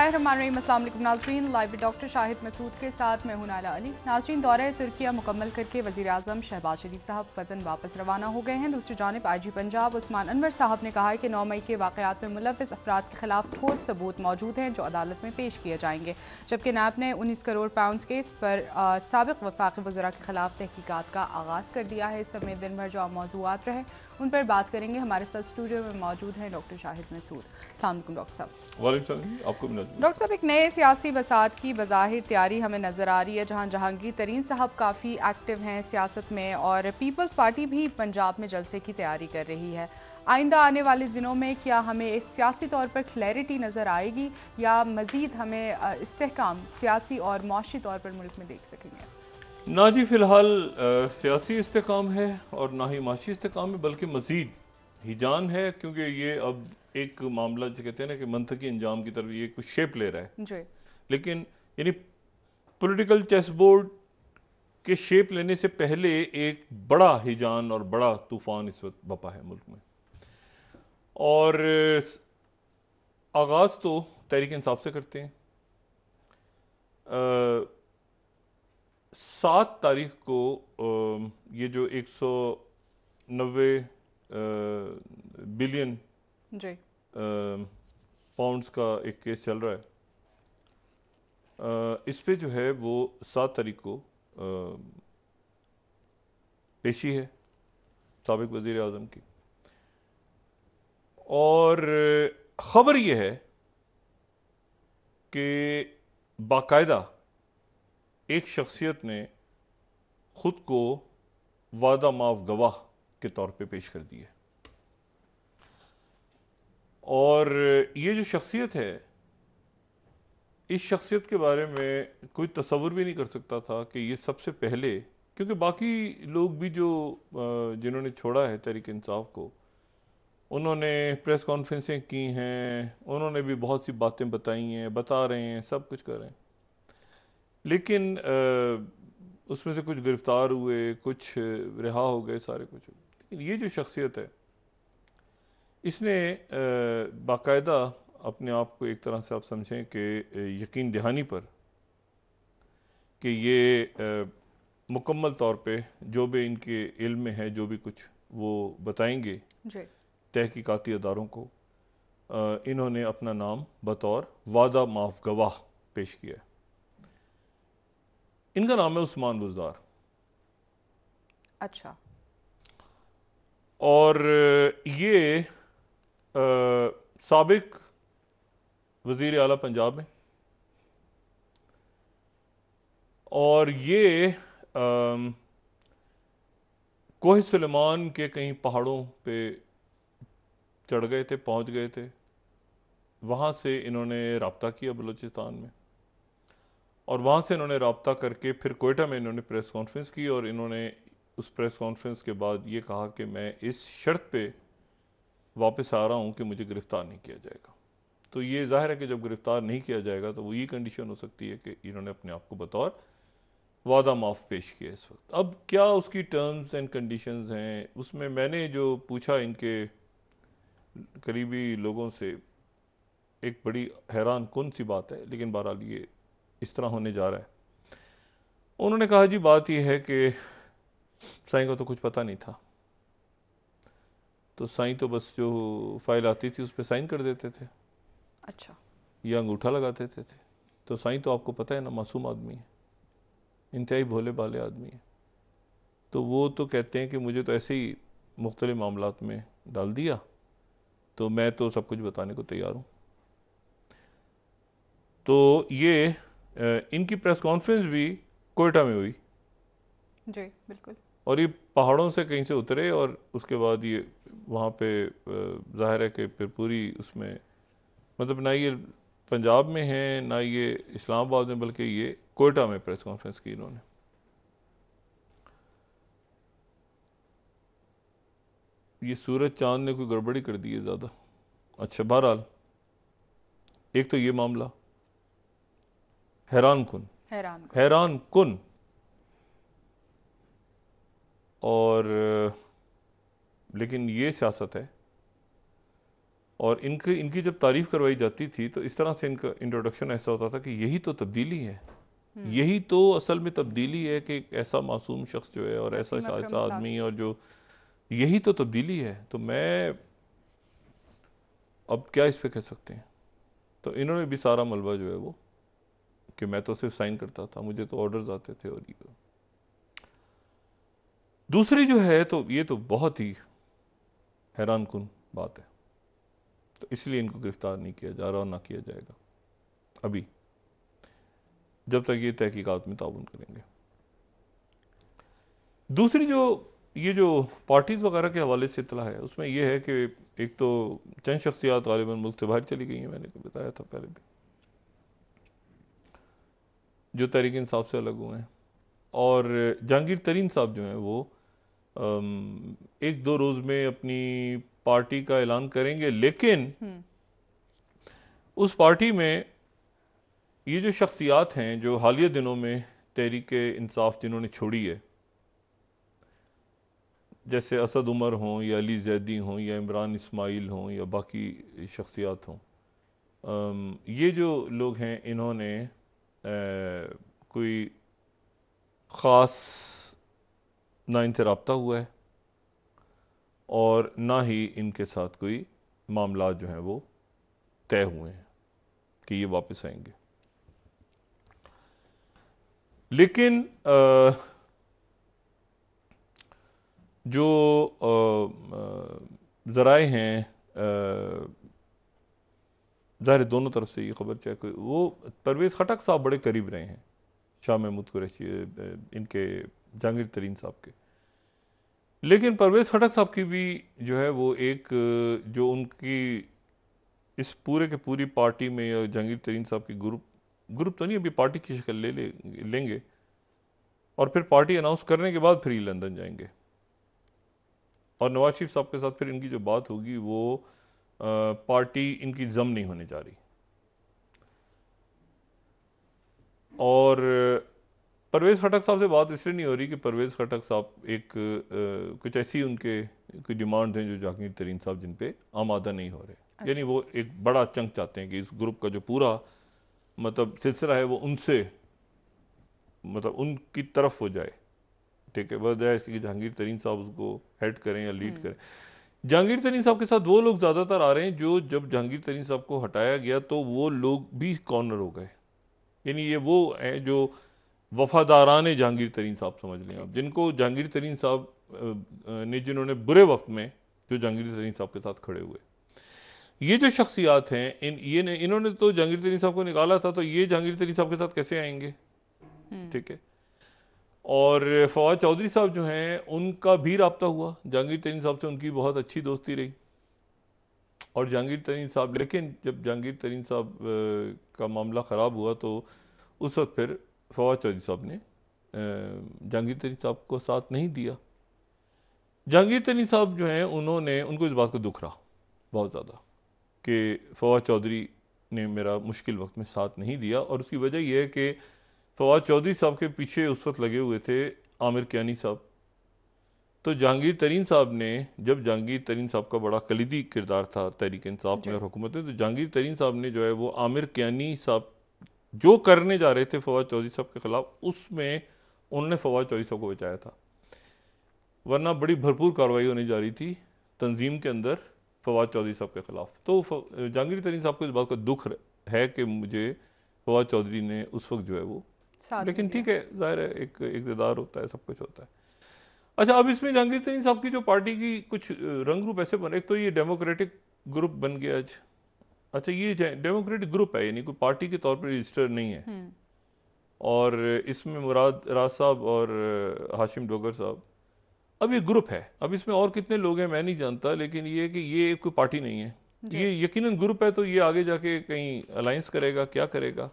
बिस्मिल्लाहिर्रहमानिर्रहीम। अस्सलाम वालेकुम नाज़रीन, live with doctor Shahid Masood के साथ मैं हूं नाला अली। नाज़रीन, दौरा तुर्किया मुकम्मल करके वज़ीर आज़म शहबाज शरीफ साहब वतन वापस रवाना हो गए हैं। दूसरी जानिब IG पंजाब उस्मान अनवर साहब ने कहा है कि 9 मई के वाक़यात में मुलव्विस अफराद के खिलाफ ठोस सबूत मौजूद हैं जो अदालत में पेश किए जाएंगे। जबकि नैब ने 19 करोड़ पाउंड केस पर साबिक़ वफाकी वज़रा के खिलाफ तहकीकात का आगाज़ कर दिया है। इस समय दिन भर जो आम मौज़ूआत रहे उन पर बात करेंगे। हमारे साथ स्टूडियो में मौजूद हैं डॉक्टर शाहिद मसूद। अस्सलाम वालेकुम डॉक्टर साहब। आपको डॉक्टर साहब, एक नए सियासी वसात की बज़ाहिर तैयारी हमें नज़र आ रही है, जहां जहांगीर तरीन साहब काफ़ी एक्टिव हैं सियासत में और पीपल्स पार्टी भी पंजाब में जलसे की तैयारी कर रही है। आइंदा आने वाले दिनों में क्या हमें इस सियासी तौर पर क्लैरिटी नज़र आएगी या मज़ीद हमें इस्तेहकाम सियासी और मुआशी तौर पर मुल्क में देख सकेंगे? ना जी, फिलहाल सियासी इस्तेकाम है और ना ही माशी इस्तेकाम है, बल्कि मजीद हिजान है, क्योंकि ये अब एक मामला जो कहते हैं ना कि मंतकी अंजाम की तरफ ये कुछ शेप ले रहा है। जी। लेकिन यानी पॉलिटिकल चेस बोर्ड के शेप लेने से पहले एक बड़ा हिजान और बड़ा तूफान इस वक्त बपा है मुल्क में। और आगाज तो तहरीक इंसाफ से करते हैं। 7 तारीख को ये जो 190 बिलियन जी। पाउंड्स का एक केस चल रहा है, इस पे जो है वो 7 तारीख को पेशी है साबिक वजीर आजम की। और खबर यह है कि बाकायदा एक शख्सियत ने खुद को वादा माफ गवाह के तौर पे पेश कर दिया। और ये जो शख्सियत है, इस शख्सियत के बारे में कोई तसव्वुर भी नहीं कर सकता था कि ये सबसे पहले, क्योंकि बाकी लोग भी जो जिन्होंने छोड़ा है तहरीक इंसाफ को, उन्होंने प्रेस कॉन्फ्रेंसें की हैं, उन्होंने भी बहुत सी बातें बताई हैं, बता रहे हैं, सब कुछ कर रहे हैं। लेकिन उसमें से कुछ गिरफ्तार हुए, कुछ रिहा हो गए, सारे कुछ। लेकिन ये जो शख्सियत है, इसने बाकायदा अपने आप को एक तरह से आप समझें कि यकीन दहानी पर कि ये मुकम्मल तौर पे जो भी इनके इल्म में है, जो भी कुछ वो बताएंगे तहकीकाती अदारों को, इन्होंने अपना नाम बतौर वादा माफ गवाह पेश किया है। इनका नाम है उस्मान बुज़दार। अच्छा। और ये साबिक वजीर आला पंजाब में, और ये कोह सुलेमान के कहीं पहाड़ों पे चढ़ गए थे, पहुंच गए थे। वहां से इन्होंने राब्ता किया बलूचिस्तान में, और वहां से इन्होंने राब्ता करके फिर कोयटा में इन्होंने प्रेस कॉन्फ्रेंस की, और इन्होंने उस प्रेस कॉन्फ्रेंस के बाद ये कहा कि मैं इस शर्त पे वापस आ रहा हूं कि मुझे गिरफ्तार नहीं किया जाएगा। तो ये जाहिर है कि जब गिरफ्तार नहीं किया जाएगा तो वो ये कंडीशन हो सकती है कि इन्होंने अपने आप को बतौर वादा माफ पेश किया इस वक्त। अब क्या उसकी टर्म्स एंड कंडीशंस हैं, उसमें मैंने जो पूछा इनके करीबी लोगों से, एक बड़ी हैरान कुन सी बात है, लेकिन बहरहाल ये इस तरह होने जा रहा है। उन्होंने कहा जी बात यह है कि साईं को तो कुछ पता नहीं था, तो साईं तो बस जो फाइल आती थी उस पर साइन कर देते थे। अच्छा। या अंगूठा लगा देते थे। तो साईं तो आपको पता है ना, मासूम आदमी है, इंतहाई भोले भाले आदमी है। तो वो तो कहते हैं कि मुझे तो ऐसे ही मुख्तलिफ मामलात में डाल दिया, तो मैं तो सब कुछ बताने को तैयार हूं। तो ये इनकी प्रेस कॉन्फ्रेंस भी कोयटा में हुई। जी बिल्कुल। और ये पहाड़ों से कहीं से उतरे, और उसके बाद ये वहाँ पे जाहिर है कि फिर पूरी उसमें, मतलब ना ये पंजाब में है ना ये इस्लामाबाद में, बल्कि ये कोयटा में प्रेस कॉन्फ्रेंस की इन्होंने। ये सूरज चांद ने कोई गड़बड़ी कर दी है ज़्यादा। अच्छा, बहरहाल एक तो ये मामला हैरान कुन, हैरान को। हैरान कुन। और लेकिन ये सियासत है, और इनकी इनकी जब तारीफ करवाई जाती थी तो इस तरह से इनका इंट्रोडक्शन ऐसा होता था कि यही तो तब्दीली है, यही तो असल में तब्दीली है कि एक ऐसा मासूम शख्स जो है और ऐसा वसीम अकरम ऐसा क्लास। आदमी, और जो यही तो तब्दीली है। तो मैं अब क्या इस पे कह सकते हैं। तो इन्होंने भी सारा मलबा जो है वो कि मैं तो सिर्फ साइन करता था, मुझे तो ऑर्डर्स आते थे। और ये दूसरी जो है तो ये तो बहुत ही हैरान कुन बात है। तो इसलिए इनको गिरफ्तार नहीं किया जा रहा और ना किया जाएगा अभी, जब तक ये तहकीकात में ताउन करेंगे। दूसरी जो ये जो पार्टीज वगैरह के हवाले से इतला है, उसमें यह है कि एक तो चंद शख्सियात गालिबन मुल्क से बाहर चली गई हैं, मैंने तो बताया था पहले भी, जो तहरीक इंसाफ से अलग हुए हैं। और जहांगीर तरीन साहब जो हैं वो एक दो रोज में अपनी पार्टी का ऐलान करेंगे, लेकिन उस पार्टी में ये जो शख्सियात हैं जो हालिया दिनों में तहरीक इंसाफ जिन्होंने छोड़ी है, जैसे असद उमर हों या अली जैदी हों या इमरान इस्माइल हों या बाकी शख्सियात हों, ये जो लोग हैं इन्होंने कोई ख़ास ना इनसे रब्ता हुआ है और ना ही इनके साथ कोई मामला जो हैं वो तय हुए हैं कि ये वापस आएंगे। लेकिन जो ज़राए हैं, ज़ाहिर दोनों तरफ से ये खबर, चाहे कोई वो परवेज़ खटक साहब बड़े करीब रहे हैं शाह महमूद कुरैशी, इनके जहांगीर तरीन साहब के। लेकिन परवेज़ खटक साहब की भी जो है वो एक जो उनकी इस पूरे के पूरी पार्टी में या जहांगीर तरीन साहब की ग्रुप तो नहीं, अभी पार्टी की शक्ल लेंगे और फिर पार्टी अनाउंस करने के बाद फिर ये लंदन जाएंगे और नवाज शरीफ साहब के साथ फिर इनकी जो बात होगी वो पार्टी इनकी जम नहीं होने जा रही। और परवेज़ खटक साहब से बात इसलिए नहीं हो रही कि परवेज़ खटक साहब एक कुछ ऐसी उनके कोई डिमांड हैं जो जहांगीर तरीन साहब जिन पे आमादा नहीं हो रहे। यानी वो एक बड़ा चंक चाहते हैं कि इस ग्रुप का जो पूरा मतलब सिलसिला है वो उनसे मतलब उनकी तरफ हो जाए, ठीक है, बजाय कि जहांगीर तरीन साहब उसको हेड करें या लीड करें। जहांगीर तरीन साहब के साथ वो लोग ज़्यादातर आ रहे हैं जो जब जहांगीर तरीन साहब को हटाया गया तो वो लोग भी कॉर्नर हो गए। यानी ये वो हैं जो वफादारान जहांगीर तरीन साहब समझ लें आप, जिनको जहांगीर तरीन साहब ने जिन्होंने बुरे वक्त में जो जहांगीर तरीन साहब के साथ खड़े हुए। ये जो शख्सियात हैं इन्होंने तो जहांगीर तरीन साहब को निकाला था, तो ये जहांगीर तरीन साहब के साथ कैसे आएंगे, ठीक है। और फवाद चौधरी साहब जो हैं उनका भी राब्ता हुआ जहांगीर तरीन साहब से, उनकी बहुत अच्छी दोस्ती रही। और जहांगीर तरीन साहब, लेकिन जब जहांगीर तरीन साहब का मामला ख़राब हुआ तो उस वक्त फिर फवाद चौधरी साहब ने जहांगीर तरीन साहब को साथ नहीं दिया। जहांगीर तरीन साहब जो हैं उनको इस बात का दुख रहा बहुत ज़्यादा कि फवाद चौधरी ने मेरा मुश्किल वक्त में साथ नहीं दिया। और उसकी वजह यह है कि फवाद चौधरी साहब के पीछे उस वक्त लगे हुए थे आमिर कियानी साहब। तो जहांगीर तरीन साहब ने, जब जहांगीर तरीन साहब का बड़ा कलीदी किरदार था तहरीक इंसाफ में और हुकूमत में, तो जहांगीर तरीन साहब ने जो है वो आमिर कियानी साहब जो करने जा रहे थे फवाद चौधरी साहब के खिलाफ, उसमें उन्होंने फवाद चौधरी साहब को बचाया था, वरना बड़ी भरपूर कार्रवाई होने जा रही थी तंजीम के अंदर फवाद चौधरी साहब के खिलाफ। तो जहांगीर तरीन साहब को इस बात का दुख है कि मुझे फवाद चौधरी ने उस वक्त जो है वो, लेकिन ठीक है, जाहिर है एक इक़्तिदार होता है, सब कुछ होता है। अच्छा, अब इसमें जहांगीर तरीन साहब की जो पार्टी की कुछ रंग रूप ऐसे बने, एक तो ये डेमोक्रेटिक ग्रुप बन गया आज। अच्छा, ये डेमोक्रेटिक ग्रुप है, यानी कोई पार्टी के तौर पर रजिस्टर नहीं है। और इसमें मुराद राज साहब और हाशिम डोगर साहब, अब ये ग्रुप है। अब इसमें और कितने लोग हैं मैं नहीं जानता, लेकिन ये कि ये कोई पार्टी नहीं है, ये यकीनन ग्रुप है। तो ये आगे जाके कहीं अलायंस करेगा, क्या करेगा।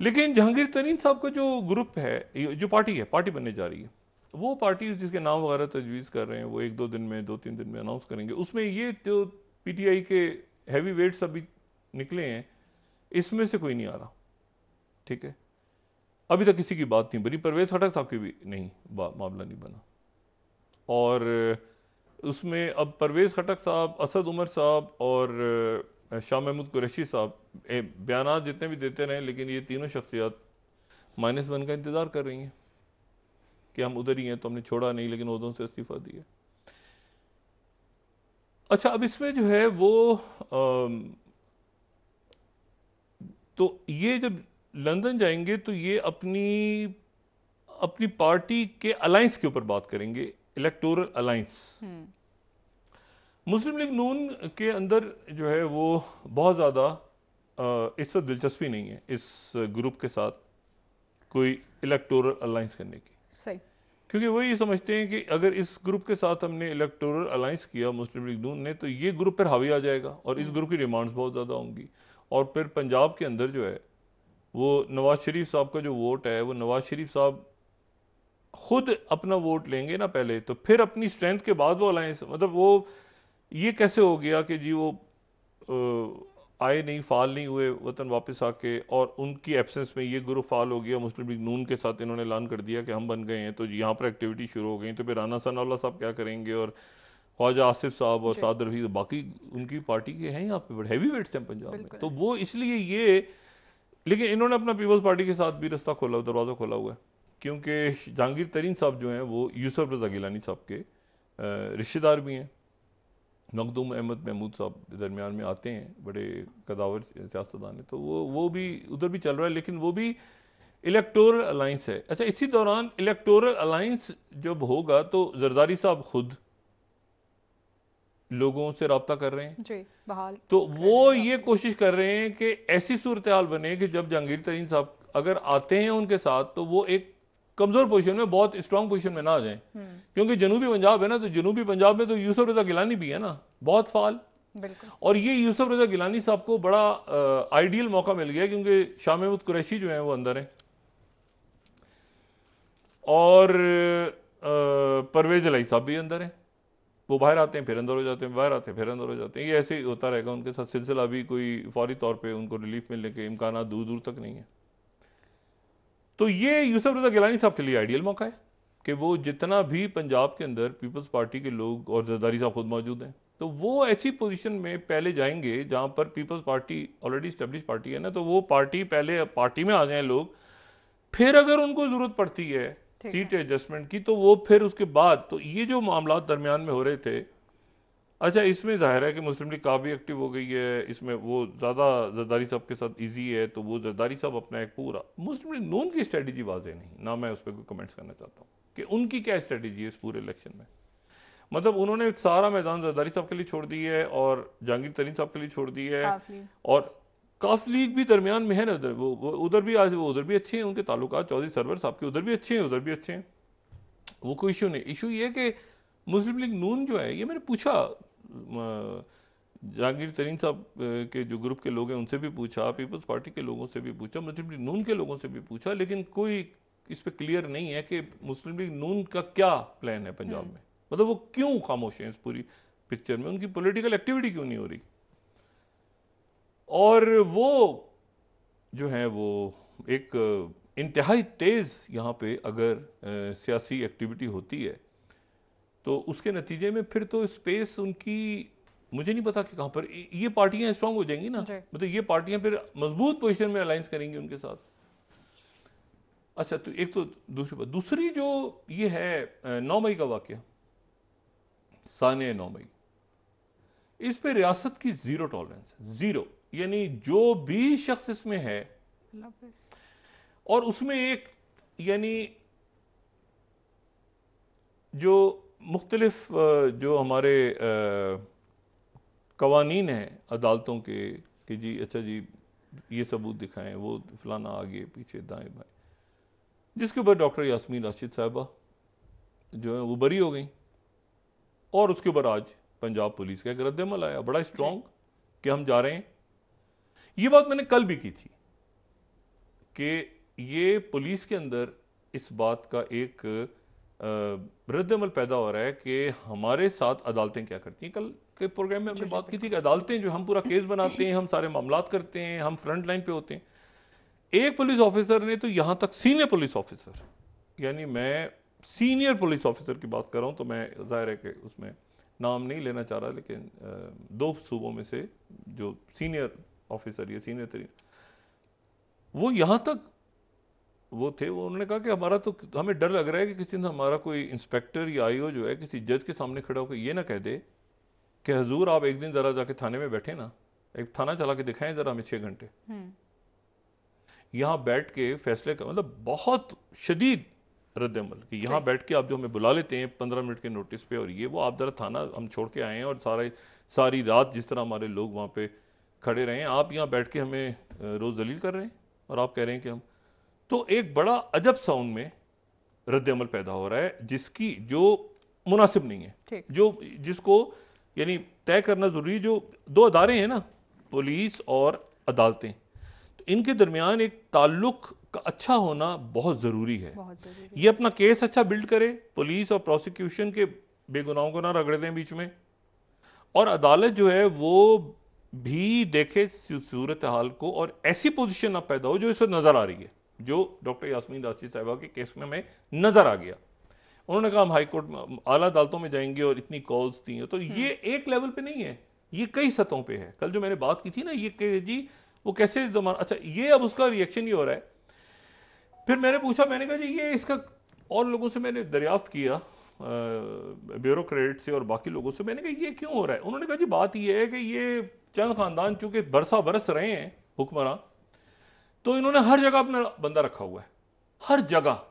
लेकिन जहांगीर तरीन साहब का जो ग्रुप है, जो पार्टी है, पार्टी बनने जा रही है, वो पार्टी जिसके नाम वगैरह तजवीज़ कर रहे हैं वो एक दो दिन में, 2-3 दिन में अनाउंस करेंगे। उसमें ये जो पीटीआई के हैवी वेट्स अभी निकले हैं, इसमें से कोई नहीं आ रहा, ठीक है। अभी तक किसी की बात नहीं बनी, परवेज़ खटक साहब की भी नहीं मामला नहीं बना। और उसमें अब परवेज़ खटक साहब, असद उमर साहब और शाह महमूद कुरैशी साहब बयानात जितने भी देते रहे, लेकिन ये तीनों शख्सियात -1 का इंतज़ार कर रही हैं कि हम उधर ही हैं, तो हमने छोड़ा नहीं, लेकिन ओहदों से इस्तीफा दिया। अच्छा, अब इसमें जो है वो तो ये जब लंदन जाएंगे तो ये अपनी अपनी पार्टी के अलायंस के ऊपर बात करेंगे, इलेक्टोरल अलायंस। मुस्लिम लीग नून के अंदर जो है वो बहुत ज़्यादा इस वक्त दिलचस्पी नहीं है इस ग्रुप के साथ कोई इलेक्टोरल अलायंस करने की। सही। क्योंकि वो ये समझते हैं कि अगर इस ग्रुप के साथ हमने इलेक्टोरल अलायंस किया मुस्लिम लीग नून ने, तो ये ग्रुप फिर हावी आ जाएगा और इस ग्रुप की डिमांड्स बहुत ज़्यादा होंगी। और फिर पंजाब के अंदर जो है वो नवाज शरीफ साहब का जो वोट है, वो नवाज शरीफ साहब खुद अपना वोट लेंगे ना पहले, तो फिर अपनी स्ट्रेंथ के बाद वो अलायंस, मतलब वो ये कैसे हो गया कि जी वो आए नहीं, फाल नहीं हुए वतन वापस आके, और उनकी एब्सेंस में ये ग्रुप फाल हो गया। मुस्लिम लीग नून के साथ इन्होंने ऐलान कर दिया कि हम बन गए हैं, तो यहाँ पर एक्टिविटी शुरू हो गई। तो फिर राना सनाउल्लाह साहब क्या करेंगे, और ख्वाजा आसिफ साहब और साद रफीक, बाकी उनकी पार्टी के हैं यहाँ पे बड़े हैवी वेट्स हैं पंजाब में, तो वो इसलिए ये, लेकिन इन्होंने अपना पीपल्स पार्टी के साथ भी रास्ता खोला, दरवाज़ा खोला हुआ है, क्योंकि जहांगीर तरीन साहब जो हैं वो यूसुफ रजा गिलानी साहब के रिश्तेदार भी हैं। मखदूम अहमद महमूद साहब दरमियान में आते हैं, बड़े कदावर सियासतदान हैं, तो वो भी उधर भी चल रहा है, लेकिन वो भी इलेक्टोरल अलायंस है। अच्छा, इसी दौरान इलेक्टोरल अलायंस जब होगा तो जरदारी साहब खुद लोगों से रब्ता कर रहे हैं जी, बहाल, तो वो ये कोशिश कर रहे हैं कि ऐसी सूरत हाल बने कि जब जहांगीर तरीन साहब अगर आते हैं उनके साथ, तो वो एक कमजोर पोजीशन में, बहुत स्ट्रांग पोजीशन में ना आ जाएं। क्योंकि जनूबी पंजाब है ना, तो जनूबी पंजाब में तो यूसुफ रजा गिलानी भी है ना, बहुत फाल। और ये यूसुफ रजा गिलानी साहब को बड़ा आइडियल मौका मिल गया, क्योंकि शाह महमूद कुरैशी जो है वो अंदर है, और परवेज इलाही साहब भी अंदर है। वो बाहर आते हैं फिर अंदर हो जाते हैं, बाहर आते हैं फिर अंदर हो जाते हैं। ये ऐसे ही होता रहेगा उनके साथ सिलसिला। भी कोई फौरी तौर पे उनको रिलीफ मिलने के इम्कान दूर दूर तक नहीं है। तो ये यूसुफ रजा गिलानी साहब के लिए आइडियल मौका है कि वो जितना भी पंजाब के अंदर पीपल्स पार्टी के लोग, और जरदारी साहब खुद मौजूद हैं, तो वो ऐसी पोजीशन में पहले जाएंगे जहां पर people's party already establish party है ना, तो वो पार्टी पहले पार्टी में आ जाएं लोग, फिर अगर उनको जरूरत पड़ती है सीट एडजस्टमेंट की, तो वो फिर उसके बाद। तो ये जो मामला दरमियान में हो रहे थे, अच्छा इसमें जाहिर है कि मुस्लिम लीग काफ़ी एक्टिव हो गई है, इसमें वो ज़्यादा जरदारी साहब के साथ इजी है, तो वो जरदारी साहब अपना एक पूरा, मुस्लिम लीग नून की स्ट्रेटजी वाज़ेह नहीं ना, मैं उस पर कोई कमेंट्स करना चाहता हूँ कि उनकी क्या स्ट्रेटजी है इस पूरे इलेक्शन में। मतलब उन्होंने सारा मैदान जरदारी साहब के लिए छोड़ दी है और जहांगीर तरीन साहब के लिए छोड़ दी है, और काफ लीग भी दरमियान में है ना, उधर वो उधर भी आज वो उधर भी अच्छे हैं, उनके ताल्लुकात चौधरी सरवर साहब के उधर भी अच्छे हैं, उधर भी अच्छे हैं, वो कोई इशू नहीं। इशू ये कि मुस्लिम लीग नून जो है, ये मैंने पूछा जहांगीर तरीन साहब के जो ग्रुप के लोग हैं उनसे भी पूछा, पीपल्स पार्टी के लोगों से भी पूछा, मुस्लिम लीग नून के लोगों से भी पूछा, लेकिन कोई इस पर क्लियर नहीं है कि मुस्लिम लीग नून का क्या प्लान है पंजाब में। मतलब वो क्यों खामोश हैं इस पूरी पिक्चर में, उनकी पॉलिटिकल एक्टिविटी क्यों नहीं हो रही। और वो जो है वो एक इंतहाई तेज यहाँ पे अगर सियासी एक्टिविटी होती है, तो उसके नतीजे में फिर तो स्पेस उनकी, मुझे नहीं पता कि कहां पर ये पार्टियां स्ट्रांग हो जाएंगी ना, मतलब ये पार्टियां फिर मजबूत पोजीशन में अलायंस करेंगी उनके साथ। अच्छा, तो एक तो दूसरी बात, दूसरी जो ये है 9 मई का वाकया, साने 9 मई, इस पे रियासत की जीरो टॉलरेंस, जीरो, यानी जो भी शख्स इसमें है, और उसमें एक यानी जो मुख्तलिफ जो हमारे कवानीन हैं अदालतों के कि जी अच्छा जी ये सबूत दिखाएं, वो फलाना आगे पीछे दाएं बाएं, जिसके ऊपर डॉक्टर यास्मीन राशिद साहबा जो है वो बरी हो गई, और उसके ऊपर आज पंजाब पुलिस का एक रद्द-ए-अमल आया बड़ा स्ट्रांग कि हम जा रहे हैं। ये बात मैंने कल भी की थी कि ये पुलिस के अंदर इस बात का एक रद्द-ए-अमल पैदा हो रहा है कि हमारे साथ अदालतें क्या करती हैं। कल के प्रोग्राम में हमने बात की थी कि अदालतें जो, हम पूरा केस बनाते हैं, हम सारे मामलात करते हैं, हम फ्रंट लाइन पे होते हैं। एक पुलिस ऑफिसर ने तो यहां तक, सीनियर पुलिस ऑफिसर, यानी मैं सीनियर पुलिस ऑफिसर की बात कर रहा हूं, तो मैं जाहिर है कि उसमें नाम नहीं लेना चाह रहा, लेकिन 2 सूबों में से जो सीनियर ऑफिसर या सीनियर तरीन, वो यहां तक वो थे, वो उन्होंने कहा कि हमारा तो, हमें डर लग रहा है कि किसी दिन हमारा कोई इंस्पेक्टर या आईओ जो है किसी जज के सामने खड़ा होकर ये ना कह दे कि हजूर आप एक दिन जरा जाके थाने में बैठे ना, एक थाना चला के दिखाएं जरा हमें 6 घंटे, यहां बैठ के फैसले का, मतलब बहुत शदीद रद्द-ए-अमल कि यहां बैठ के आप जो हमें बुला लेते हैं 15 मिनट के नोटिस पे, और ये वो आप जरा थाना हम छोड़ के आए हैं और सारी रात जिस तरह हमारे लोग वहां पे खड़े रहे हैं, आप यहां बैठ के हमें रोज दलील कर रहे हैं और आप कह रहे हैं कि हम, तो एक बड़ा अजब सा उनमें रद्द-ए-अमल पैदा हो रहा है जिसकी जो मुनासिब नहीं है, जो जिसको यानी तय करना जरूरी। जो 2 अदारे हैं ना, पुलिस और अदालतें, तो इनके दरमियान एक ताल्लुक का अच्छा होना बहुत जरूरी है। ये अपना केस अच्छा बिल्ड करे, पुलिस और प्रोसिक्यूशन के बेगुनाहों को ना रगड़ दें बीच में, और अदालत जो है वो भी देखे सूरत हाल को, और ऐसी पोजीशन ना पैदा हो जो इस वक्त नजर आ रही है, जो डॉक्टर यास्मीन राशिद साहिबा के केस में हमें नजर आ गया। उन्होंने कहा हम हाई कोर्ट में, आला अदालतों में जाएंगे और इतनी कॉल्स थी, तो ये एक लेवल पे नहीं है, ये कई सतहों पे है। कल जो मैंने बात की थी ना, ये जी वो कैसे जमाना, अच्छा ये अब उसका रिएक्शन ये हो रहा है। फिर मैंने पूछा, मैंने कहा जी ये इसका, और लोगों से मैंने दरियाफ्त किया, ब्यूरोक्रेट से और बाकी लोगों से, मैंने कहा ये क्यों हो रहा है। उन्होंने कहा जी बात ये है कि ये चंद खानदान चूंकि बरसा बरस रहे हैं हुक्मरान, तो इन्होंने हर जगह अपना बंदा रखा हुआ है, हर जगह,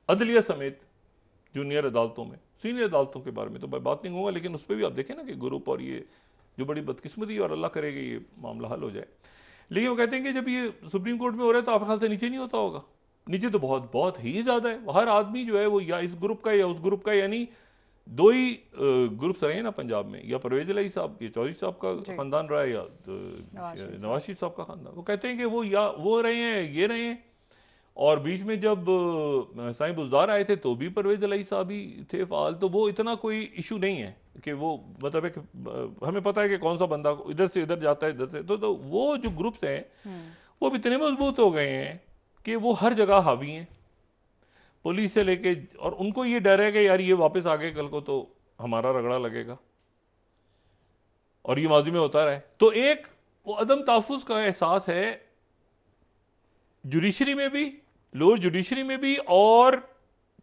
अदलिया समेत, जूनियर अदालतों में, सीनियर अदालतों के बारे में तो मैं बात नहीं कहूंगा, लेकिन उस पर भी आप देखें ना कि ग्रुप, और ये जो बड़ी बदकिस्मती, और अल्लाह करेगा ये मामला हल हो जाए। लेकिन वो कहते हैं कि जब ये सुप्रीम कोर्ट में हो रहा है तो आपके ख्याल से नीचे नहीं होता होगा? नीचे तो बहुत बहुत ही ज्यादा है। हर आदमी जो है वो या इस ग्रुप का या उस ग्रुप का, यानी 2 ही ग्रुप्स रहे हैं ना पंजाब में, या परवेज इलाही साहब, ये चौधरी साहब का खानदान रहा है, या नवाज शरीफ साहब का खानदान। वो कहते हैं कि वो या वो रहे हैं, ये रहे हैं। और बीच में जब साईं बुज़दार आए थे तो भी परवेज इलाही साहब ही थे फाल, तो वो इतना कोई इशू नहीं है कि वो, मतलब है कि हमें पता है कि कौन सा बंदा इधर से इधर जाता है, इधर से, तो वो जो ग्रुप्स हैं वो भी इतने मजबूत हो गए हैं कि वो हर जगह हावी हैं, पुलिस से लेके, और उनको ये डर है कि यार ये वापस आ गए कल को तो हमारा रगड़ा लगेगा, और ये माजी में होता रहा है। तो एक वो अदम तहफ़्फ़ुज़ का एहसास है जुडिशरी में भी, लोअर जुडिशरी में भी, और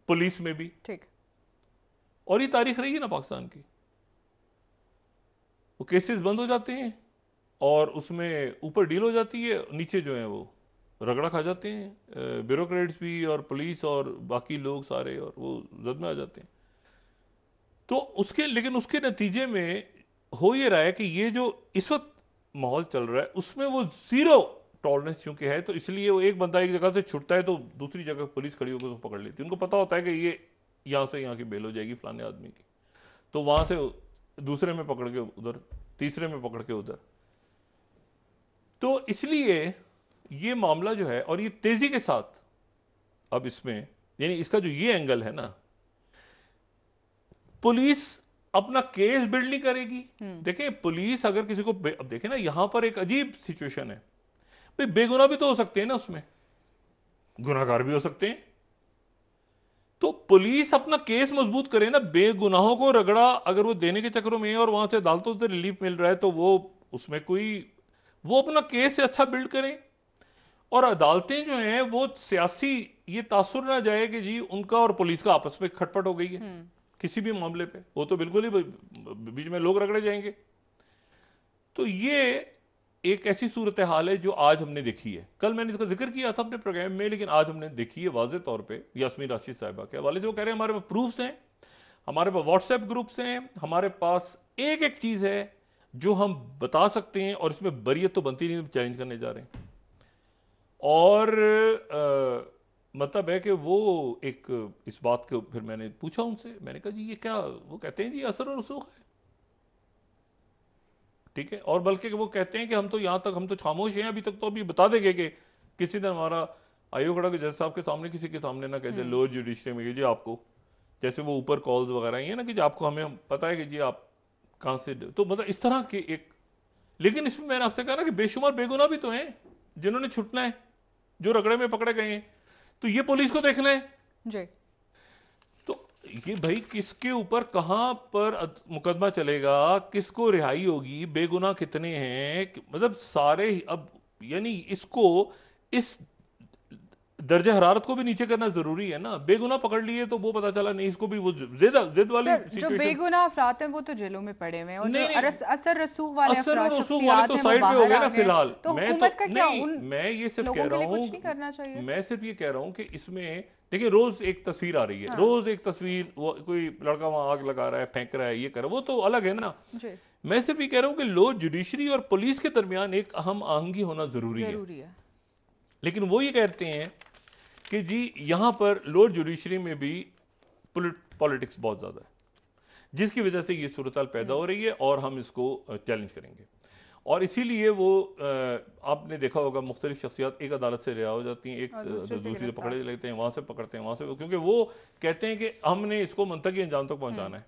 पुलिस में भी। ठीक। और ये तारीख रही है ना पाकिस्तान की, वो केसेस बंद हो जाते हैं और उसमें ऊपर डील हो जाती है, नीचे जो है वो रगड़ा खा जाते हैं, ब्यूरोक्रेट्स भी और पुलिस और बाकी लोग सारे, और वो जद में आ जाते हैं। तो उसके, लेकिन उसके नतीजे में हो ये रहा है कि ये जो इस वक्त माहौल चल रहा है उसमें वो जीरो टॉलरेंस चूंकि है, तो इसलिए वो एक बंदा एक जगह से छुटता है तो दूसरी जगह पुलिस खड़ी होकर उसको पकड़ लेती है। उनको पता होता है कि ये यहां से यहां की बेल हो जाएगी फलाने आदमी की, तो वहां से दूसरे में पकड़ के उधर, तीसरे में पकड़ के उधर। तो इसलिए ये मामला जो है, और ये तेजी के साथ अब इसमें, यानी इसका जो ये एंगल है ना, पुलिस अपना केस बिल्ड नहीं करेगी। देखें पुलिस अगर किसी को, अब देखें ना यहां पर एक अजीब सिचुएशन है, भाई बेगुनाह भी तो हो सकते हैं ना, उसमें गुनाहगार भी हो सकते हैं। तो पुलिस अपना केस मजबूत करे ना, बेगुनाहों को रगड़ा अगर वो देने के चक्करों में, और वहां से अदालतों से रिलीफ मिल रहा है, तो वो उसमें कोई, वो अपना केस अच्छा बिल्ड करें, और अदालतें जो हैं वो सियासी ये तासुर ना जाए कि जी उनका और पुलिस का आपस में खटपट हो गई है किसी भी मामले पे, वो तो बिल्कुल ही बीच में लोग रगड़े जाएंगे। तो ये एक ऐसी सूरत हाल है जो आज हमने देखी है। कल मैंने इसका जिक्र किया था अपने प्रोग्राम में, लेकिन आज हमने देखी है वाज़ेह तौर पे यास्मीन राशिद साहिबा के हवाले से। वो कह रहे हैं हमारे पास प्रूफ्स हैं, हमारे पास व्हाट्सएप ग्रुप्स हैं, हमारे पास एक एक चीज है जो हम बता सकते हैं, और इसमें बरियत तो बनती नहीं, चैलेंज करने जा रहे हैं। और मतलब है कि वो एक इस बात को फिर मैंने पूछा उनसे, मैंने कहा जी ये क्या, वो कहते हैं जी असर और रसूख है, ठीक है, और बल्कि वो कहते हैं कि हम तो यहां तक, हम तो खामोश हैं अभी तक, तो अभी बता देंगे कि किसी दिन हमारा आयोग खड़ा के जज साहब के सामने किसी के सामने ना कह दे लोअर जुडिशरी में जी आपको, जैसे वो ऊपर कॉल्स वगैरह ही है ना कि आपको, हमें पता है कि जी आप कहां से, तो मतलब इस तरह के एक। लेकिन इसमें मैंने आपसे कहा ना कि बेशुमार बेगुनाह भी तो हैं जिन्होंने छुटना है, जो रगड़े में पकड़े गए हैं, तो ये पुलिस को देखना है जी। तो ये भाई किसके ऊपर कहां पर मुकदमा चलेगा, किसको रिहाई होगी, बेगुनाह कितने हैं, मतलब सारे अब यानी इसको इस दर्जे हरारत को भी नीचे करना जरूरी है ना। बेगुनाह पकड़ लिए तो वो पता चला नहीं, इसको भी वो जिद वाली सर, जो सिचुएशन। बेगुनाह अफराद हैं वो तो जेलों में पड़े हुए हैं, और जो नहीं नहीं, असर रसूख वाले असर अफराद और रसूख वाले शख्सियात तो हैं वो साइड पे हो बाहर गए आ ना गए, फिलहाल। तो मैं हुकूमत का क्या नहीं, उन मैं ये सिर्फ लोगों कह के रहा लिए कुछ हूं, नहीं करना चाहिए? मैं सिर्फ ये कह रहा हूं कि इसमें देखिए रोज एक तस्वीर आ रही है, हाँ रोज एक तस्वीर, वो कोई लड़का वहां आग लगा रहा है, फेंक रहा है, ये कर रहा है, वो तो अलग है ना। जी, मैं सिर्फ ये कह रहा हूं कि लो जुडिशरी और पुलिस के दरमियान एक अहम आहंगी होना जरूरी है। जरूरी है। लेकिन वो ये कहते हैं कि जी यहां पर लोअर जुडिशरी में भी पॉलिटिक्स बहुत ज्यादा है, जिसकी वजह से ये सूरत पैदा हो रही है और हम इसको चैलेंज करेंगे। और इसीलिए वो आपने देखा होगा मुख्तलिफ शख्सियात एक अदालत से रिहा हो जाती हैं, एक और दूसरी से गिरफ्तार। पकड़े लेते हैं, वहां से पकड़ते हैं, वहां से, क्योंकि वो कहते हैं कि हमने इसको मुंतकी अंजाम तक पहुंचाना है।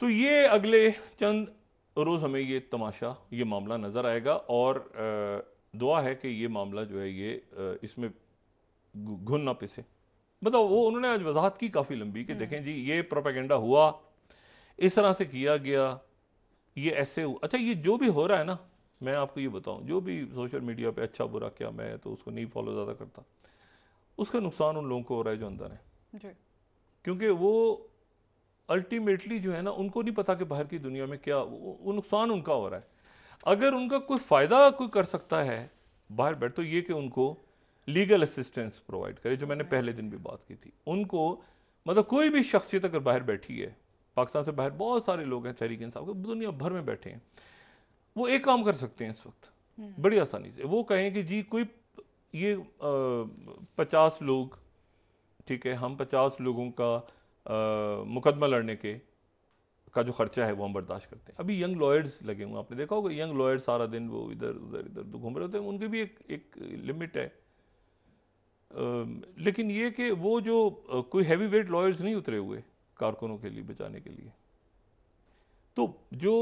तो ये अगले चंद रोज हमें ये तमाशा, ये मामला नजर आएगा, और दुआ है कि ये मामला जो है ये इसमें घुन ना पिसे। मतलब वो उन्होंने आज वजाहत की काफी लंबी कि देखें जी ये प्रोपेगेंडा हुआ, इस तरह से किया गया, ये ऐसे हुआ। अच्छा, ये जो भी हो रहा है ना, मैं आपको ये बताऊं, जो भी सोशल मीडिया पे अच्छा बुरा, क्या मैं तो उसको नहीं फॉलो ज्यादा करता, उसका नुकसान उन लोगों को हो रहा है जो अंदर है, जी, क्योंकि वो अल्टीमेटली जो है ना, उनको नहीं पता कि बाहर की दुनिया में क्या वो नुकसान उनका हो रहा है। अगर उनका कोई फायदा कोई कर सकता है बाहर बैठ, तो ये कि उनको लीगल असिस्टेंस प्रोवाइड करे, जो मैंने पहले दिन भी बात की थी। उनको मतलब कोई भी शख्सियत अगर बाहर बैठी है, पाकिस्तान से बाहर बहुत सारे लोग हैं तहरीक इंसाफ के, दुनिया भर में बैठे हैं, वो एक काम कर सकते हैं इस वक्त बड़ी आसानी से। वो कहें कि जी कोई ये 50 लोग, ठीक है, हम 50 लोगों का मुकदमा लड़ने के का जो खर्चा है वो हम बर्दाश्त करते हैं। अभी यंग लॉयर्स लगे हुए, आपने देखा होगा यंग लॉयर्स सारा दिन वो इधर उधर इधर घूम रहे होते हैं, उनकी भी एक लिमिट है। लेकिन ये कि वो जो कोई हैवी वेट लॉयर्स नहीं उतरे हुए कारकुनों के लिए बचाने के लिए। तो जो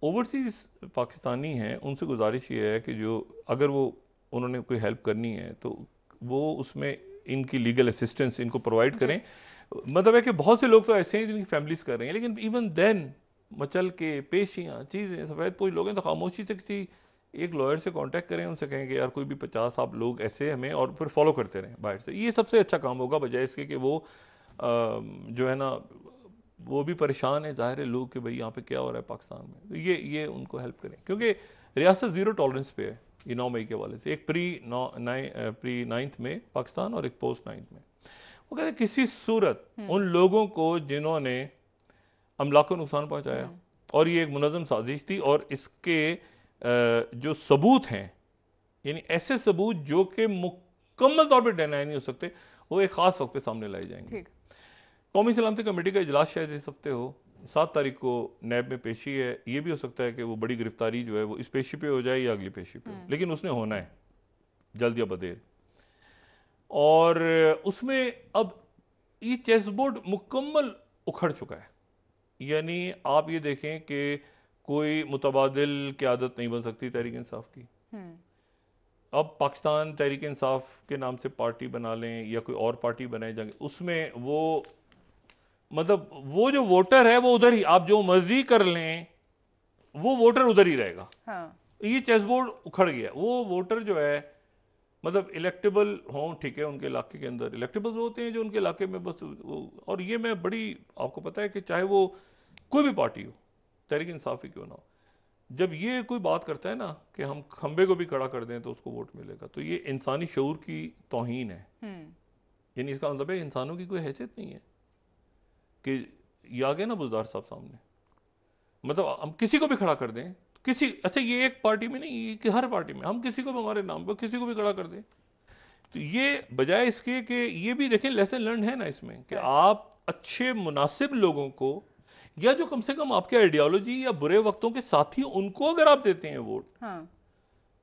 ओवरसीज पाकिस्तानी हैं उनसे गुजारिश ये है कि जो अगर वो उन्होंने कोई हेल्प करनी है तो वो उसमें इनकी लीगल असिस्टेंस इनको प्रोवाइड करें। मतलब है कि बहुत से लोग तो ऐसे हैं जिनकी फैमिलीज कर रहे हैं, लेकिन इवन देन मचल के पेशियां चीजें सफेद पोश लोग हैं, तो खामोशी से किसी एक लॉयर से कांटेक्ट करें, उनसे कहें कि यार कोई भी 50 आप लोग ऐसे हमें, और फिर फॉलो करते रहें बाहर से। ये सबसे अच्छा काम होगा, बजाय इसके कि वो जो है ना वो भी परेशान है, जाहिर है लोग कि भाई यहाँ पे क्या हो रहा है पाकिस्तान में। तो ये उनको हेल्प करें, क्योंकि रियासत जीरो टॉलरेंस पे है ये 9 मई के हवाले से। एक प्री 9th में पाकिस्तान और एक पोस्ट 9th में। वो कहते हैं किसी सूरत उन लोगों को जिन्होंने अमला को नुकसान पहुंचाया, और ये एक मुनज़्ज़म साजिश थी, और इसके जो सबूत हैं, यानी ऐसे सबूत जो कि मुकम्मल तौर पर डिनाई नहीं हो सकते, वो एक खास वक्त पे सामने लाए जाएंगे। कौमी सलामती कमेटी का इजलास शायद इस हफ्ते हो, 7 तारीख को नैब में पेशी है। ये भी हो सकता है कि वो बड़ी गिरफ्तारी जो है वो इस पेशी पे हो जाए या अगली पेशी पे हो, लेकिन उसने होना है जल्द या बदेर। और उसमें अब ये चेस बोर्ड मुकम्मल उखड़ चुका है। यानी आप ये देखें कि कोई मुतबादिल क़यादत नहीं बन सकती तहरीक इंसाफ की। अब पाकिस्तान तहरीक इंसाफ के नाम से पार्टी बना लें या कोई और पार्टी बनाई जाएंगे, उसमें वो मतलब वो जो वोटर है वो उधर ही, आप जो मर्जी कर लें वो वोटर उधर ही रहेगा। हाँ। ये चेस बोर्ड उखड़ गया। वो वोटर जो है मतलब इलेक्टेबल हों, ठीक है, उनके इलाके के अंदर इलेक्टेबल होते हैं जो उनके इलाके में बस वो। और ये मैं बड़ी, आपको पता है कि चाहे वो कोई भी पार्टी हो, तहरीक इंसाफ ही क्यों ना हो, जब ये कोई बात करता है ना कि हम खंबे को भी खड़ा कर दें तो उसको वोट मिलेगा, तो ये इंसानी शऊर की तौहीन है। यानी इसका मतलब है इंसानों की कोई हैसियत नहीं है कि ये आ गए ना बुजदार साहब सामने, मतलब हम किसी को भी खड़ा कर दें, किसी, अच्छा ये एक पार्टी में नहीं कि हर पार्टी में हम किसी को भी हमारे नाम पर किसी को भी खड़ा कर दें। तो ये बजाय इसके कि ये भी देखें लेसन लर्न है ना इसमें कि आप अच्छे मुनासिब लोगों को, या जो कम से कम आपके आइडियोलॉजी या बुरे वक्तों के साथी, उनको अगर आप देते हैं वोट, हाँ,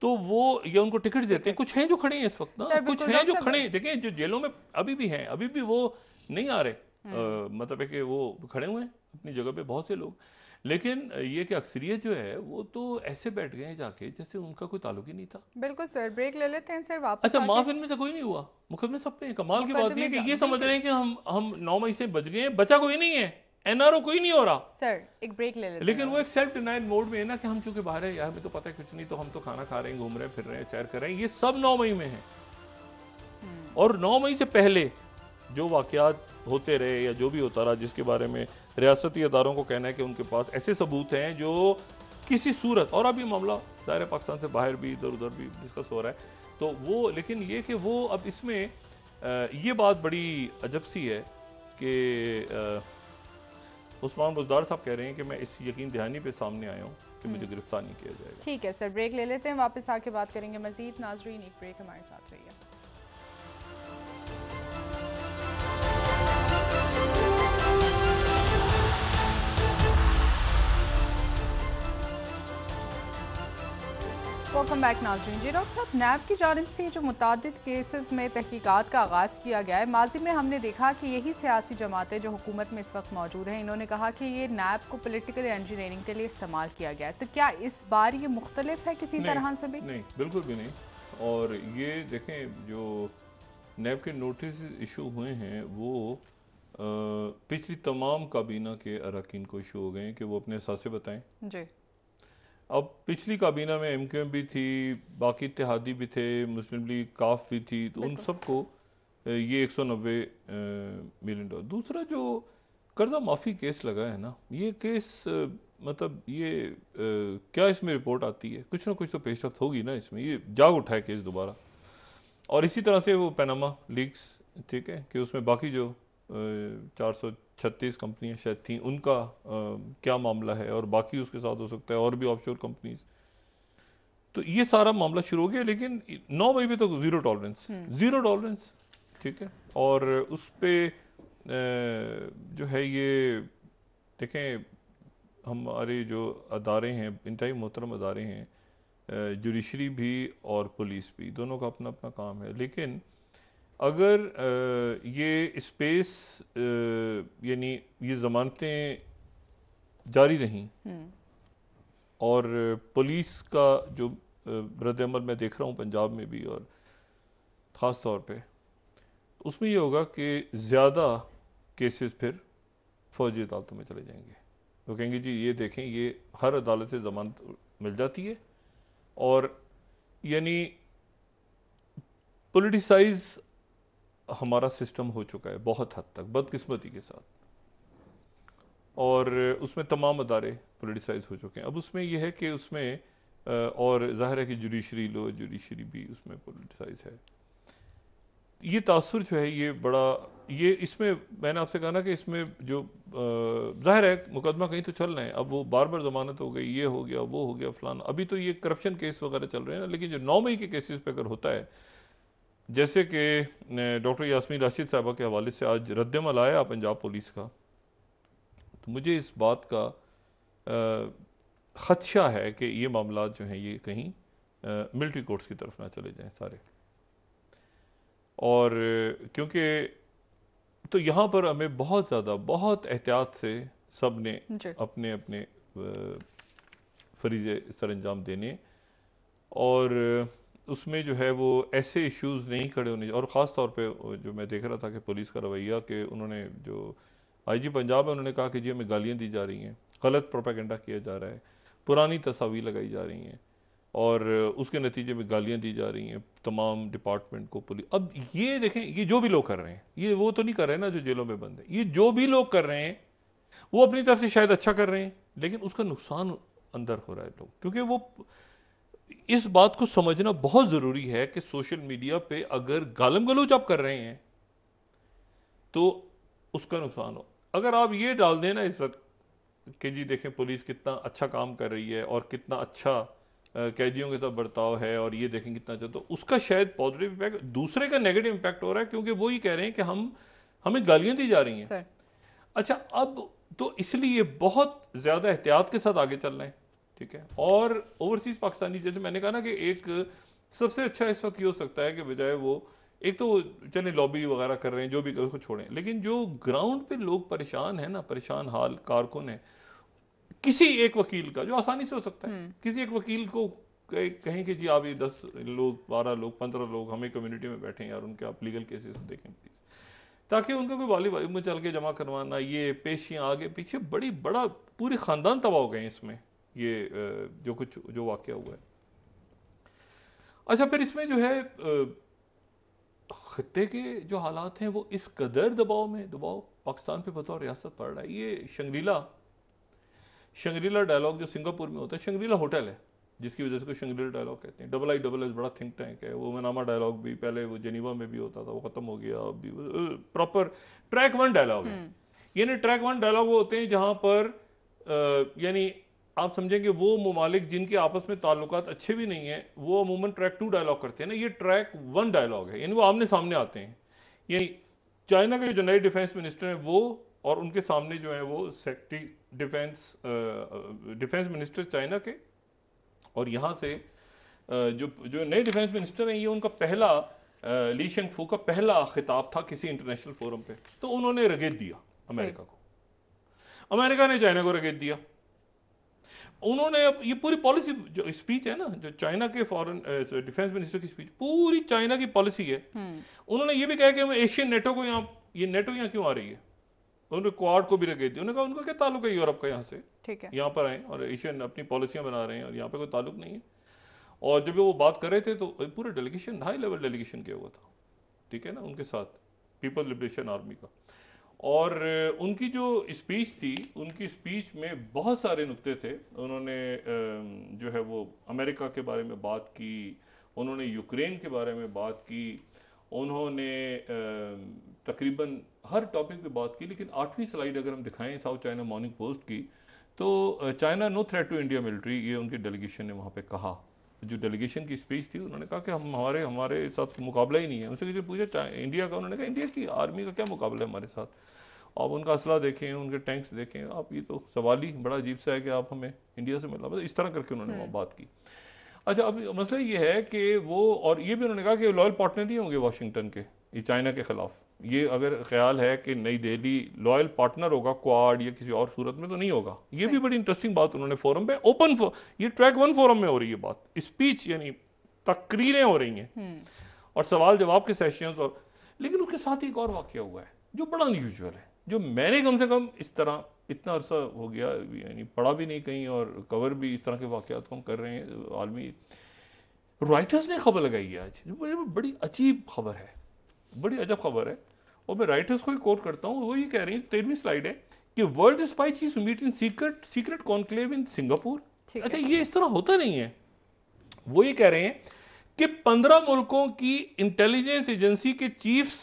तो वो या उनको टिकट देते हैं। कुछ हैं जो खड़े हैं इस वक्त ना, कुछ हैं जो खड़े हैं, देखें जो जेलों में अभी भी हैं, अभी भी वो नहीं आ रहे, मतलब है कि वो खड़े हुए हैं अपनी जगह पे बहुत से लोग। लेकिन ये कि अक्सरियत जो है वो तो ऐसे बैठ गए हैं जाके जैसे उनका कोई ताल्लुक ही नहीं था। बिल्कुल सर, ब्रेक ले लेते हैं सर, वापस अच्छा, आके माफ इनमें से कोई नहीं हुआ, मुकदमे सब पे हैं। कमाल की बात ये मुकदमे है कि ये समझ बिल्कुल रहे हैं कि हम 9 मई से बच गए हैं, बचा कोई नहीं है, एनआरओ कोई नहीं हो रहा। सर, एक ब्रेक ले लेते लेकिन हैं। वो एक सेल्फ डिनाइल मोड में है ना कि हम चूंकि बाहर है यार, हमें तो पता है कुछ नहीं, तो हम तो खाना खा रहे हैं, घूम रहे हैं, फिर रहे हैं, सैर कर रहे हैं। ये सब 9 मई में है। और 9 मई से पहले जो वाकयात होते रहे या जो भी होता रहा, जिसके बारे में रियासती अदारों को कहना है कि उनके पास ऐसे सबूत हैं जो किसी सूरत, और अभी मामला दायरे पाकिस्तान से बाहर भी इधर उधर भी डिस्कस हो रहा है, तो वो, लेकिन ये कि वो अब इसमें ये बात बड़ी अजब सी है कि उस्मान बुज़दार साहब कह रहे हैं कि मैं इस यकीन दहानी पे सामने आया हूँ कि मुझे गिरफ्तार नहीं किया जाएगा। ठीक है सर, ब्रेक ले लेते हैं, वापस आके बात करेंगे मजीद। नाजरीन, एक ब्रेक हमारे साथ रहिए। वेलकम बैक नाज़रीन। जी डॉक्टर साहब, नैब की जानिब से जो मुतादिद केसेस में तहकीकात का आगाज़ किया गया है, माजी में हमने देखा कि यही सियासी जमातें जो हुकूमत में इस वक्त मौजूद हैं, इन्होंने कहा कि ये नैब को पॉलिटिकल इंजीनियरिंग के लिए इस्तेमाल किया गया है। तो क्या इस बार ये मुख्तलिफ है किसी तरह से भी? नहीं, बिल्कुल भी नहीं। और ये देखें, जो नैब के नोटिस इशू हुए हैं वो पिछली तमाम काबीना के अरकान को इशू हो गए हैं कि वो अपने असासे बताएं। जी। अब पिछली काबीना में एमक्यूएम भी थी, बाकी इत्तेहादी भी थे, मुस्लिम लीग, काफ भी थी, तो उन सबको ये 190 मिलियन डॉलर। दूसरा जो कर्जा माफी केस लगा है ना, ये केस मतलब ये क्या इसमें रिपोर्ट आती है, कुछ ना कुछ तो पेशरफ्त होगी ना इसमें, ये जाग उठा है केस दोबारा। और इसी तरह से वो पैनामा लीक्स, ठीक है, कि उसमें बाकी जो 436 कंपनियां शायद थी, उनका क्या मामला है, और बाकी उसके साथ हो सकता है और भी ऑफशोर कंपनीज। तो ये सारा मामला शुरू हो गया, लेकिन 9 मई पे तो जीरो टॉलरेंस, जीरो टॉलरेंस, ठीक है। और उस पे जो है ये देखें, हमारे जो अदारे हैं, इंतहाई मोहतरम अदारे हैं, जुडिशरी भी और पुलिस भी, दोनों का अपना अपना काम है। लेकिन अगर ये स्पेस यानी ये जमानतें जारी रहीं और पुलिस का जो रद्द-ए-अमल मैं देख रहा हूँ पंजाब में भी, और ख़ास तौर पे उसमें ये होगा कि ज़्यादा केसेस फिर फौजी अदालतों में चले जाएंगे। वो कहेंगे जी ये देखें, ये हर अदालत से जमानत मिल जाती है, और यानी पॉलिटिसाइज हमारा सिस्टम हो चुका है बहुत हद तक, बदकिस्मती के साथ, और उसमें तमाम अदारे पॉलिटिसाइज हो चुके हैं। अब उसमें यह है कि उसमें और जाहिर है कि जुडिशरी लो, जुडिशरी भी उसमें पॉलिटिसाइज है। ये तासुर जो है ये बड़ा, ये इसमें मैंने आपसे कहा ना कि इसमें जो जाहिर है मुकदमा कहीं तो चल रहे हैं, अब वो बार बार जमानत हो गई, ये हो गया, वो हो गया, फलाना, अभी तो ये करप्शन केस वगैरह चल रहे हैं ना। लेकिन जो 9 मई के केसेस पे अगर होता है, जैसे कि डॉक्टर यास्मीन राशिद साहबा के हवाले से आज रद्द-ए-अमल आया पंजाब पुलिस का, तो मुझे इस बात का खदशा है कि ये मामला जो हैं ये कहीं मिलिट्री कोर्ट्स की तरफ ना चले जाएं सारे। और क्योंकि तो यहाँ पर हमें बहुत ज़्यादा, बहुत एहतियात से सब ने अपने अपने फरीज़े सरअंजाम देने, और उसमें जो है वो ऐसे इश्यूज नहीं खड़े होने। और ख़ास तौर पे जो मैं देख रहा था कि पुलिस का रवैया, कि उन्होंने जो आईजी पंजाब है उन्होंने कहा कि जी हमें गालियाँ दी जा रही हैं, गलत प्रोपेगेंडा किया जा रहा है, पुरानी तस्वीर लगाई जा रही हैं, और उसके नतीजे में गालियाँ दी जा रही हैं तमाम डिपार्टमेंट को, पुलिस। अब ये देखें, ये जो भी लोग कर रहे हैं, ये वो तो नहीं कर रहे हैं ना जो जेलों में बंद है, ये जो भी लोग कर रहे हैं वो अपनी तरफ से शायद अच्छा कर रहे हैं, लेकिन उसका नुकसान अंदर हो रहा है लोग, क्योंकि वो इस बात को समझना बहुत जरूरी है कि सोशल मीडिया पे अगर गालम गलोच आप कर रहे हैं तो उसका नुकसान हो। अगर आप ये डाल देना इस वक्त कि जी देखें पुलिस कितना अच्छा काम कर रही है और कितना अच्छा कैदियों के साथ बर्ताव है, और ये देखें कितना अच्छा, तो उसका शायद पॉजिटिव इम्पैक्ट, दूसरे का नेगेटिव इम्पैक्ट हो रहा है, क्योंकि वो ये कह रहे हैं कि हमें गालियां दी जा रही हैं। अच्छा, अब तो इसलिए बहुत ज्यादा एहतियात के साथ आगे चल रहे हैं, ठीक है। और ओवरसीज पाकिस्तानी, जैसे मैंने कहा ना कि एक सबसे अच्छा इस वक्त ये हो सकता है कि बजाय वो, एक तो चले लॉबी वगैरह कर रहे हैं, जो भी कर उसको छोड़ें, लेकिन जो ग्राउंड पे लोग परेशान है ना, परेशान हाल कारकुन है, किसी एक वकील का, जो आसानी से हो सकता है, किसी एक वकील को कहें कि जी आप ये 10 लोग, 12 लोग, 15 लोग हमें कम्युनिटी में बैठे हैं यार, उनके आप लीगल केसेस देखें प्लीज, ताकि उनका कोई वाली में चल के जमा करवाना, ये पेशियां आगे पीछे, बड़ा पूरे खानदान तबाह हो गए इसमें, ये जो वाकया हुआ है। अच्छा, फिर इसमें जो है खत्ते के जो हालात हैं वो इस कदर दबाव पाकिस्तान पे बतौर रियासत पड़ रहा है। ये शंग्रीला डायलॉग जो सिंगापुर में होता है, शंग्रीला होटल है जिसकी वजह से को शंग्रीला डायलॉग कहते हैं। IISS बड़ा थिंक टैंक है। वो मनामा डायलॉग भी पहले वो जेनीवा में भी होता था, वो खत्म हो गया। अभी प्रॉपर ट्रैक 1 डायलॉग है। यानी ट्रैक 1 डायलॉग वो होते हैं जहां पर यानी आप समझें कि वो ममालिक जिनके आपस में ताल्लुकात अच्छे भी नहीं है, वो अमूमन ट्रैक 2 डायलॉग करते हैं ना, ये ट्रैक 1 डायलॉग है, यानी वो आमने सामने आते हैं। यानी चाइना के जो नए डिफेंस मिनिस्टर हैं वो, और उनके सामने जो है वो डिफेंस मिनिस्टर चाइना के, और यहां से जो नए डिफेंस मिनिस्टर हैं, ये उनका पहला ली शेंगफू का पहला खिताब था किसी इंटरनेशनल फोरम पे। तो उन्होंने रगेद दिया अमेरिका को, अमेरिका ने चाइना को रगेद दिया। उन्होंने अब ये पूरी पॉलिसी जो स्पीच है ना, जो चाइना के फॉरेन डिफेंस मिनिस्टर की स्पीच, पूरी चाइना की पॉलिसी है। उन्होंने ये भी कहा कि हम एशियन नेटो को ये नेटो यहाँ क्यों आ रही है, उन्होंने क्वाड को भी रगेद दिया। उन्होंने कहा उनका क्या ताल्लुक है यूरोप का यहाँ से, ठीक है, यहाँ पर आए और एशियन अपनी पॉलिसियां बना रहे हैं और यहाँ पे कोई ताल्लुक नहीं है। और जब वो बात कर रहे थे तो पूरे डेलीगेशन, हाई लेवल डेलीगेशन किया हुआ था, ठीक है ना, उनके साथ पीपल लिबरेशन आर्मी का। और उनकी जो स्पीच थी, उनकी स्पीच में बहुत सारे नुक्ते थे। उन्होंने जो है वो अमेरिका के बारे में बात की, उन्होंने यूक्रेन के बारे में बात की, उन्होंने तकरीबन हर टॉपिक पे बात की। लेकिन 8वीं स्लाइड अगर हम दिखाएं साउथ चाइना मॉर्निंग पोस्ट की, तो China no threat to India military, ये उनकी डेलीगेशन ने वहाँ पे कहा। जो डेलीगेशन की स्पीच थी, उन्होंने कहा कि हम हमारे साथ मुकाबला ही नहीं है। उनसे किसी पूछा इंडिया का, उन्होंने कहा इंडिया की आर्मी का क्या मुकाबला है हमारे साथ, आप उनका असला देखें, उनके टैंक्स देखें, आप ये तो सवाल ही बड़ा अजीब सा है कि आप हमें इंडिया से मिला, मतलब इस तरह करके उन्होंने वहाँ बात की। अच्छा, अब मसला ये है कि वो, और ये भी उन्होंने कहा कि लॉयल पार्टनर नहीं होंगे वाशिंगटन के ये चाइना के खिलाफ। ये अगर ख्याल है कि नई दिल्ली लॉयल पार्टनर होगा क्वाड या किसी और सूरत में, तो नहीं होगा। ये भी बड़ी इंटरेस्टिंग बात उन्होंने फोरम पे ओपन, ये ट्रैक 1 फोरम में हो रही है बात, स्पीच यानी तकरीरें हो रही हैं और सवाल जवाब के सेशंस। और लेकिन उसके साथ एक और वाकया हुआ है जो बड़ा अनयूजुअल है, जो मैंने कम से कम इस तरह इतना अरसा हो गया यानी पढ़ा भी नहीं कहीं, और कवर भी इस तरह के वाकयात को हम कर रहे हैं आलमी। राइटर्स ने खबर लगाई है आज, बड़ी अजीब खबर है, बड़ी अजब खबर है। और मैं राइटर्स को ही कोट करता हूं, वो ये कह रही है, 13वीं स्लाइड है, कि world spy chiefs meet in secret conclave in Singapore. अच्छा, ये इस तरह होता नहीं है। वो ये कह रहे हैं कि 15 मुल्कों की इंटेलिजेंस एजेंसी के चीफ्स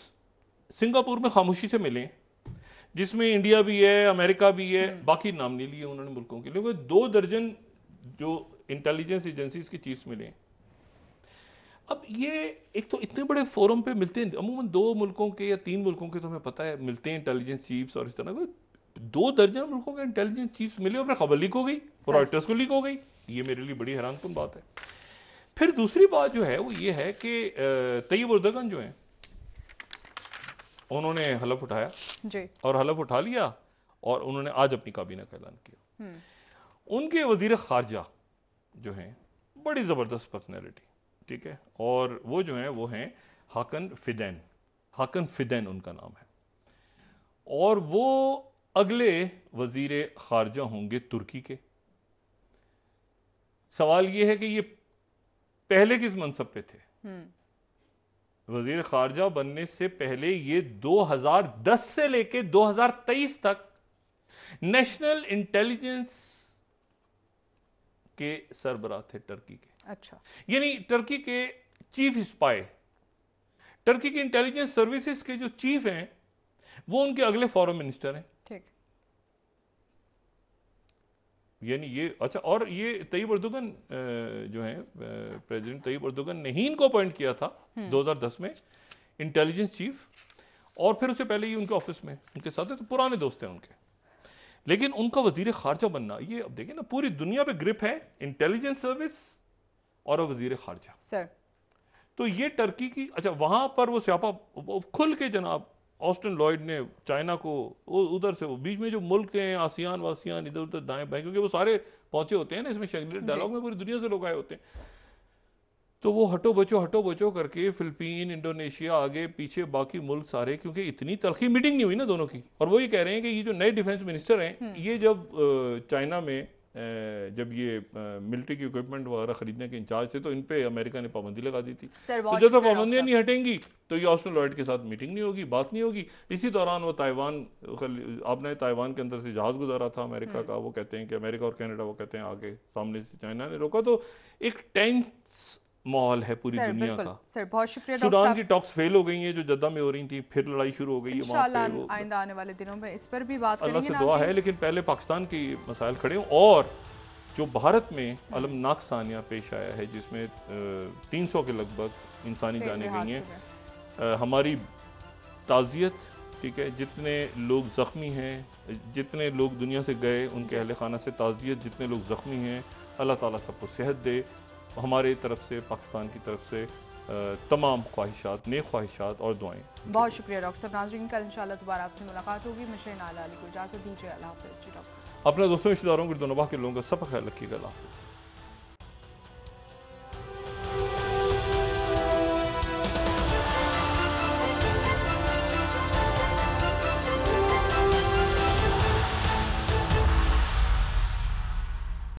सिंगापुर में खामोशी से मिले, जिसमें इंडिया भी है, अमेरिका भी है, बाकी नाम नहीं लिए उन्होंने मुल्कों के, लेकिन 2 दर्जन जो इंटेलिजेंस एजेंसीज के चीफ्स मिले। अब ये एक तो इतने बड़े फोरम पे मिलते हैं, अमूमन 2 मुल्कों के या 3 मुल्कों के तो हमें पता है मिलते हैं इंटेलिजेंस चीफ्स, और इस तरह का 2 दर्जन मुल्कों के इंटेलिजेंस चीफ्स मिले और खबर लीक हो गई, रॉयटर्स को लीक हो गई। ये मेरे लिए बड़ी हैरानकुन बात है। फिर दूसरी बात जो है वो ये है कि तैयब उर्दगन जो है, उन्होंने हलफ उठाया जी, और हलफ उठा लिया, और उन्होंने आज अपनी काबीना का ऐलान किया। उनके वजीर खारजा जो हैं बड़ी जबरदस्त पर्सनैलिटी, ठीक है, और वो जो हैं वो हैं हाकन फिदैन उनका नाम है, और वो अगले वजीर खारजा होंगे तुर्की के। सवाल ये है कि ये पहले किस मनसब पे थे? वजीर खारजा बनने से पहले ये 2010 से लेके 2023 तक नेशनल इंटेलिजेंस के सरबराह थे टर्की के। अच्छा, यानी टर्की के चीफ स्पाई, टर्की की इंटेलिजेंस सर्विसेज के जो चीफ हैं वो उनके अगले फॉरेन मिनिस्टर हैं। ठीक, यानी ये अच्छा, और ये तैयब उर्दुगन जो है प्रेसिडेंट तैयब उर्दुगन ने ही इनको अपॉइंट किया था 2010 में इंटेलिजेंस चीफ, और फिर उससे पहले ही उनके ऑफिस में उनके साथ है, तो पुराने दोस्त हैं उनके। लेकिन उनका वजीर खारजा बनना, ये अब देखिए ना, पूरी दुनिया पे ग्रिप है इंटेलिजेंस सर्विस और वजीर खारजा सर। तो ये टर्की की, अच्छा वहां पर वो स्यापा खुल के जनाब ऑस्टिन लॉयड ने चाइना को उधर से, वो बीच में जो मुल्क हैं आसियान वासियान इधर उधर दाएं बाएं, क्योंकि वो सारे पहुंचे होते हैं ना इसमें, शंग्री डायलॉग में पूरी दुनिया से लोग आए होते हैं, तो वो हटो बचो करके फिलीपीन इंडोनेशिया आगे पीछे बाकी मुल्क सारे, क्योंकि इतनी तलखी मीटिंग नहीं हुई ना दोनों की। और वो ये कह रहे हैं कि ये जो नए डिफेंस मिनिस्टर हैं ये जब चाइना में जब ये मिलिट्री की इक्विपमेंट वगैरह खरीदने के इंचार्ज थे तो इन पे अमेरिका ने पाबंदी लगा दी थी। तो जब तक पाबंदियां नहीं हटेंगी तो ये ऑस्टिन लॉयड के साथ मीटिंग नहीं होगी, बात नहीं होगी। इसी दौरान वो ताइवान, आपने ताइवान के अंदर से जहाज गुजारा था अमेरिका का, वो कहते हैं कि अमेरिका और कनाडा वो कहते हैं आगे, सामने से चाइना ने रोका। तो एक टेंस माहौल है पूरी दुनिया का। सर बहुत शुक्रिया। सूडान की टॉक्स फेल हो गई हैं जो जद्दा में हो रही थी, फिर लड़ाई शुरू हो गई है वहां पे। वो आइंदा आने वाले दिनों में इस पर भी बात अल्लाह करेंगे। से दुआ है, लेकिन पहले पाकिस्तान की मसाइल खड़े हों। और जो भारत में अलमनाक सानिया पेश आया है जिसमें 300 के लगभग इंसानी जानें गई हैं, हमारी ताज़ियत, ठीक है, जितने लोग ज़ख्मी हैं, जितने लोग दुनिया से गए उनके अहल खाना से ताज़ियत, जितने लोग ज़ख्मी हैं अल्लाह ताला सबको सेहत दे। हमारे तरफ से, पाकिस्तान की तरफ से तमाम ख्वाहिशात, नेक ख्वाहिशात और दुआएं। बहुत शुक्रिया डॉक्टर साहब। नाज़रीन कल इंशाल्लाह दोबारा आपसे मुलाकात होगी। मशरीन आला अली को इजाज़त दीजिए। अल्लाह हाफ़िज़ जी डॉक्टर। अपने दोस्तों रिश्तेदारों, गिरदोनवाह के लोगों का सब ख्याल रखिएगा। अल्लाह हाफ़िज़।